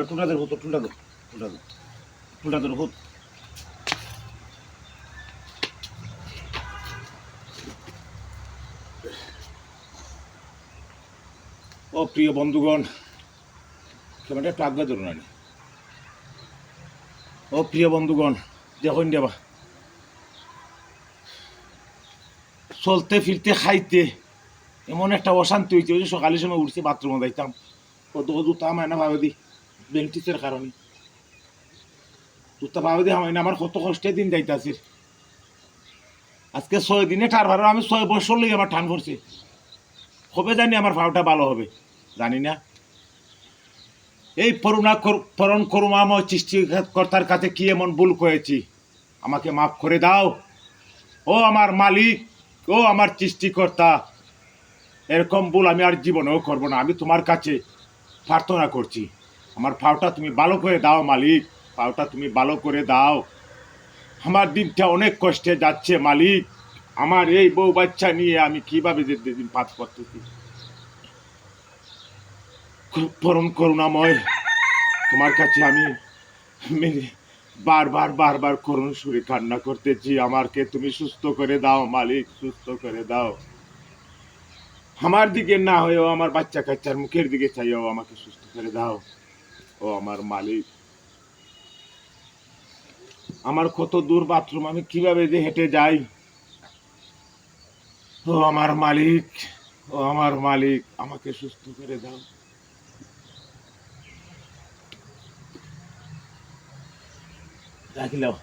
টুলটা ধরো, টুলটা ধরো, টুলটা ধরো হুত। ও প্রিয় বন্ধুগণ, ক্যামেরাটা একটু আগে ধরুন। ও প্রিয় বন্ধুগণ, দেখুন দেবা চলতে ফিরতে খাইতে এমন একটা অশান্তি হয়েছে। ওই যে সকালের সময় উঠছে বাথরুমে যাইতাম, কত জুতা আমায় না ভাবে দি বেন্টিসের কারণে জুতা ভাবে দি আমায় না, আমার কত কষ্টের দিন যাইতাছে। আজকে 6 দিনে টার ভাড়া আমি 6 বছর লই আমার টান করছে। কবে জানি আমার ভাওটা ভালো হবে জানি না। এই পরণ করুণাময় সৃষ্টিকর্তার কাছে কি এমন ভুল করেছি, আমাকে মাফ করে দাও ও আমার মালিক, ও আমার সৃষ্টিকর্তা। এরকম ভুল আমি আর জীবনেও করবো না। আমি তোমার কাছে প্রার্থনা করছি, আমার পাওটা তুমি ভালো করে দাও মালিক, পাওটা তুমি ভালো করে দাও। আমার দিনটা অনেক কষ্টে যাচ্ছে মালিক, আমার এই বউ বাচ্চা নিয়ে আমি কিভাবে যে দিন পাস করতেছি। পরম করুণাময়, তোমার কাছে আমি বারবার করুণ সুরে কান্না করতেছি, আমাকে তুমি সুস্থ করে দাও মালিক, সুস্থ করে দাও। আমার দিকে না হয়েও আমার বাচ্চা কাচ্চার মুখের দিকে চাইও আমাকে সুস্থ করে দাও ও আমার মালিক। আমার কত দূর বাথরুম, আমি কিভাবে যে হেঁটে যাই। ও আমার মালিক, ও আমার মালিক, আমাকে সুস্থ করে দাও। রাখিলাও।